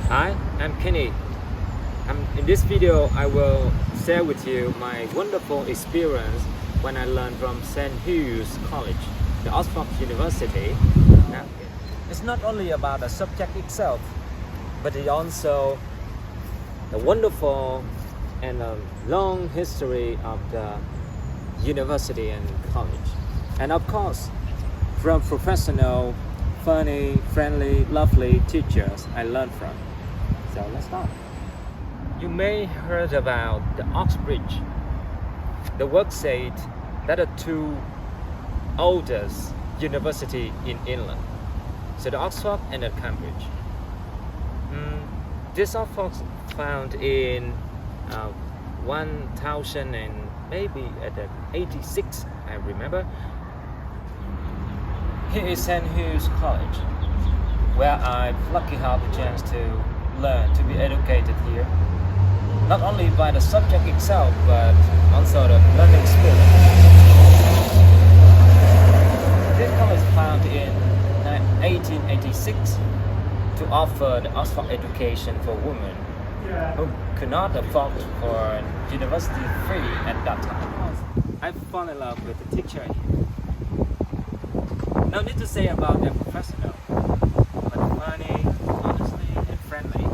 Hi, I'm Kenny. In this video, I will share with you my wonderful experience when I learned from St. Hugh's College, the Oxford University. Now, it's not only about the subject itself, but it also the wonderful and long history of the university and college. And of course, from professional, funny, friendly, lovely teachers I learned from. So let's start. You may heard about the Oxbridge. The work said that are two oldest university in England. So the Oxford and the Cambridge. This Oxford found in 1000 and maybe at the 86, I remember. Here is St. Hugh's College, where I've lucky had the chance to learn, to be educated here, not only by the subject itself, but also the learning experience. This college founded in 1886 to offer the Oxford education for women who could not afford for university free at that time. I fell in love with the teacher here. No need to say about them professional, but funny, honestly, and friendly.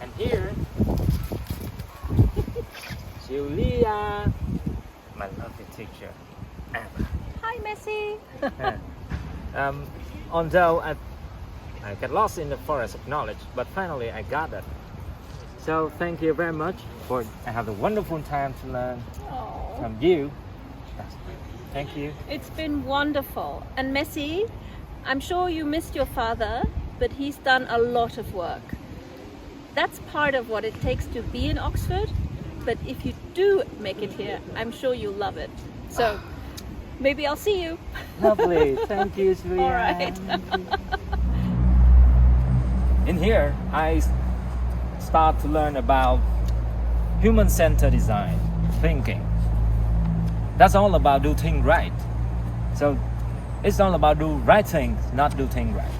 And here, Julia, my lovely teacher, Emma. Hi, Messi. Although I got lost in the forest of knowledge, but finally I got it. So thank you very much for I have a wonderful time to learn from you. Thank you. It's been wonderful. And Messi, I'm sure you missed your father, but he's done a lot of work. That's part of what it takes to be in Oxford. But if you do make it here, I'm sure you'll love it. So maybe I'll see you. Lovely. Thank you, Julia. All right. In here, I start to learn about human-centered design thinking. That's all about do things right. So it's all about do right things, not do things right.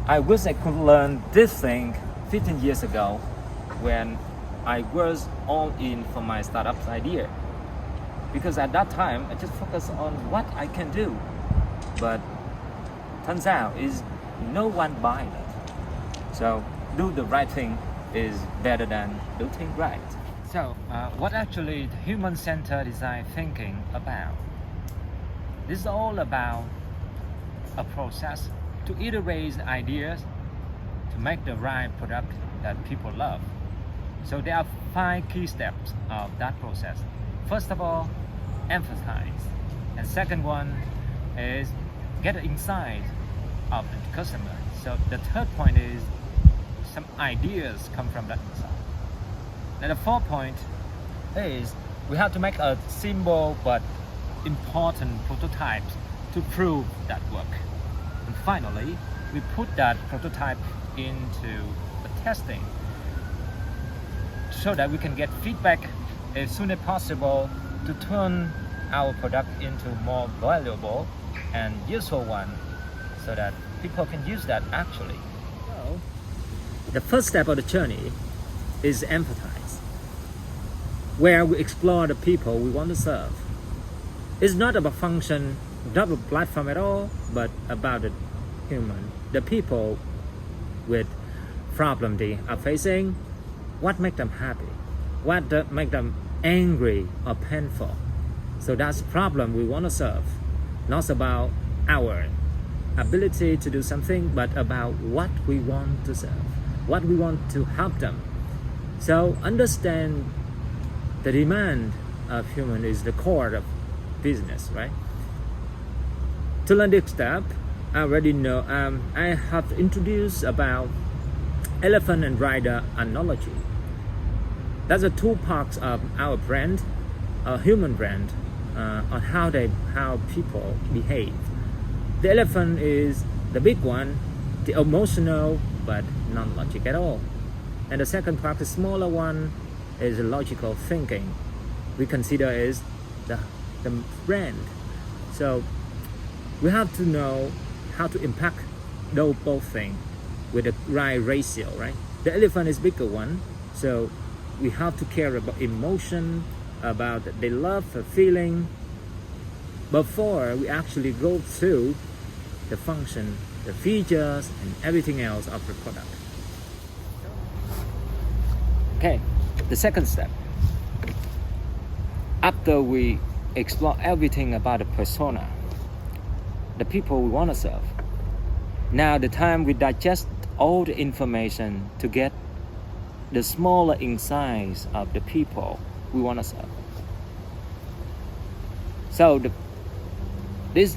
I wish I could learn this thing 15 years ago when I was all in for my startup idea. Because at that time, I just focused on what I can do. But turns out is no one buying it. So do the right thing is better than do things right. So, what actually human-centered design thinking about? This is all about a process to iterate ideas to make the right product that people love. So there are 5 key steps of that process. First of all, emphasize. And second one is get the insight of the customer. So the third point is some ideas come from that insight. And the fourth point is we have to make a simple but important prototypes to prove that work. And finally, we put that prototype into the testing so that we can get feedback as soon as possible to turn our product into more valuable and useful one so that people can use that actually. So, the first step of the journey is empathize, where we explore the people we want to serve. It's not about function, not about platform at all, but about the human, the people with problem they are facing, what makes them happy, what makes them angry or painful. So that's the problem we want to serve. Not about our ability to do something, but about what we want to serve, what we want to help them. So understand the demand of human is the core of business, right? To learn this step, I already know, I have introduced about elephant and rider analogy. That's the 2 parts of our brand, our human brand, on how people behave. The elephant is the big one, the emotional but non-logic at all. And the second part, the smaller one, is logical thinking. We consider is the brand. So we have to know how to impact those both things with the right ratio, right? The elephant is bigger one, so we have to care about emotion, about the love, the feeling, before we actually go through the function, the features, and everything else of the product. Okay, the second step. After we explore everything about the persona, the people we want to serve, now the time we digest all the information to get the smaller insights of the people we want to serve. So this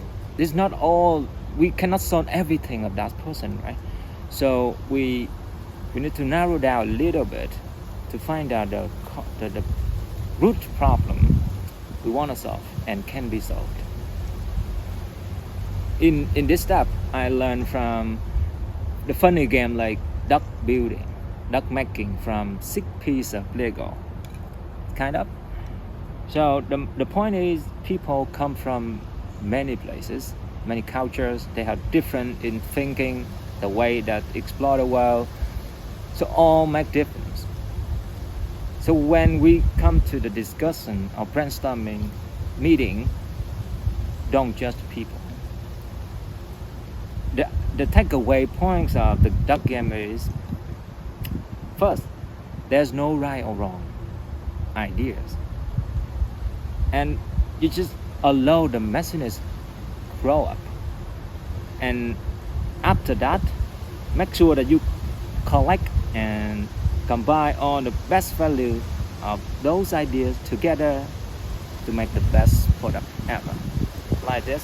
not all, we cannot solve everything of that person, right? So we need to narrow down a little bit to find out the root problem we want to solve and can be solved. In this step, I learned from the funny game like duck building, duck making from 6 pieces of Lego, kind of. So the point is, people come from many places, many cultures. They have different in thinking, the way that explore the world. So all make difference. So when we come to the discussion or brainstorming meeting, don't judge people. The takeaway points of the duck game is, first, there's no right or wrong ideas. And you just allow the messiness grow up. And after that, make sure that you collect and combine all the best value of those ideas together to make the best product ever, like this.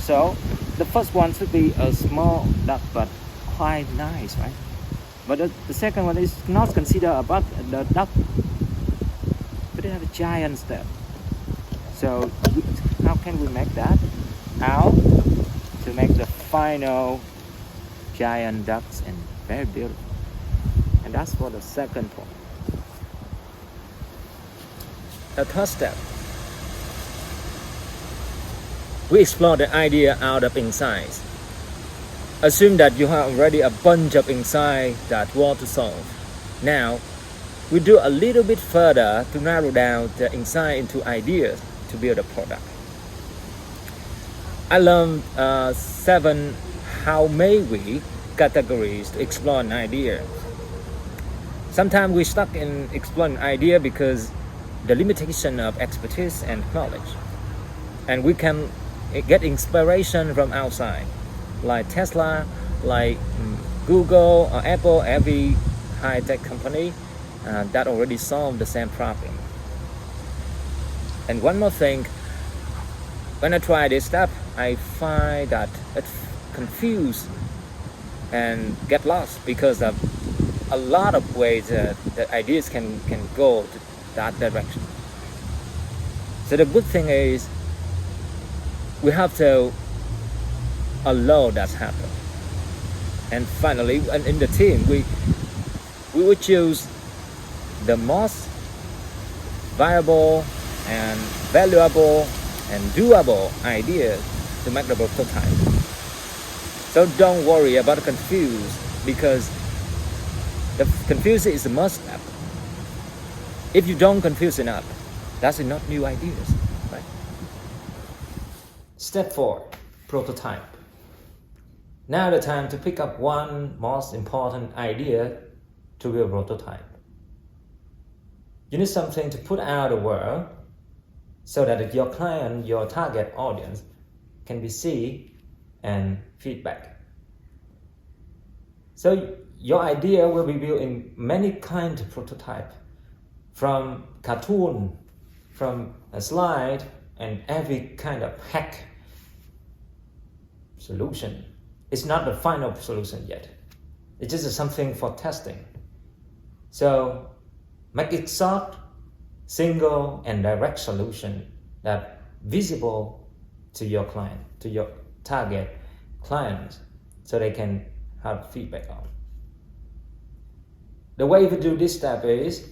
So the first one should be a small duck, but quite nice, right? But the second one is not considered about the duck, but they have a giant step. So how can we make that out to make the final giant ducks and very beautiful? And that's for the second point. The third step, we explore the idea out of insights. Assume that you have already a bunch of insights that you want to solve. Now, we do a little bit further to narrow down the insight into ideas to build a product. I learned 7 how may we categories to explore an idea. Sometimes we stuck in exploring an idea because the limitation of expertise and knowledge. And we can get inspiration from outside, like Tesla, like Google or Apple, every high-tech company that already solved the same problem. And one more thing, when I try this step, I find that it's confused and get lost because of a lot of ways that ideas can go to that direction. So the good thing is we have to allow that happen. And finally, in the team, we will choose the most viable and valuable and doable ideas to make the prototype. So don't worry about confused, because the confusion is the must step. If you don't confuse enough, that's not new ideas, right? Step 4, prototype. Now the time to pick up one most important idea to build a prototype. You need something to put out the world so that your client, your target audience, can be see and feedback. So your idea will be built in many kinds of prototype, from cartoon, from a slide, and every kind of hack solution. It's not the final solution yet. It's just something for testing. So make it short, single, and direct solution that visible to your client, to your target clients, so they can have feedback on. The way to do this step is,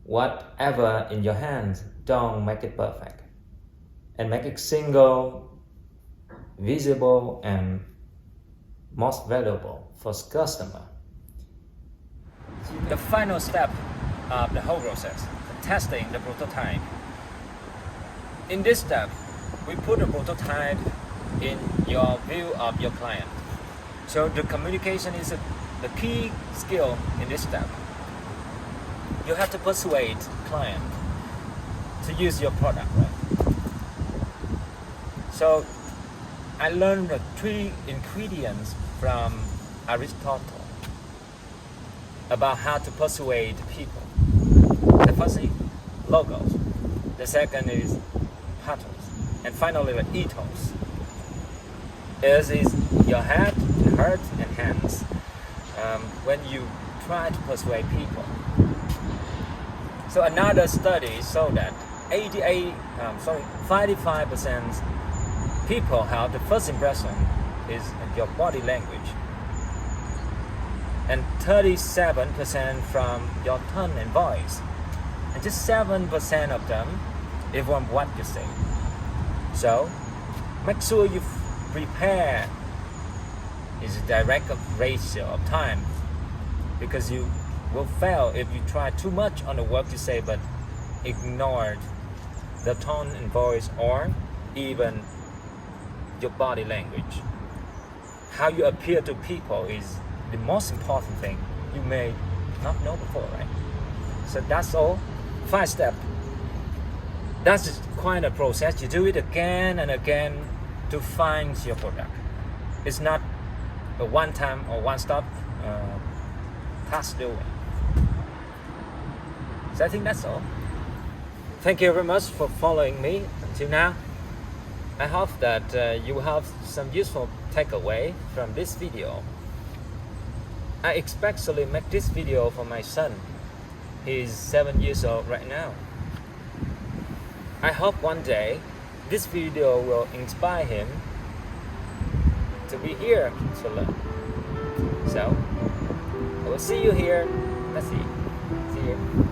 whatever in your hands, don't make it perfect. And make it single, visible, and most valuable for customer. The final step of the whole process, testing the prototype. In this step, we put a prototype in your view of your client. So the communication is the key skill in this step. You have to persuade client to use your product, right? So I learned the 3 ingredients from Aristotle about how to persuade people. The first is logos, the second is pathos, and finally the ethos. This is your head, heart, and hands when you try to persuade people. So another study showed that 55% people have the first impression is your body language, and 37% from your tone and voice, and just 7% of them is from what you say. So make sure you prepare is a direct ratio of time, because you will fail if you try too much on the work you say but ignored the tone and voice or even your body language. How you appear to people is the most important thing you may not know before, right? So that's all. 5 steps. That's quite a process. You do it again and again to find your product. It's not a one-time or one-stop task doing. So I think that's all. Thank you very much for following me until now. I hope that you have some useful takeaway from this video. I especially make this video for my son. He's 7 years old right now. I hope one day this video will inspire him to be here to learn. So I will see you here. Let's see. See you.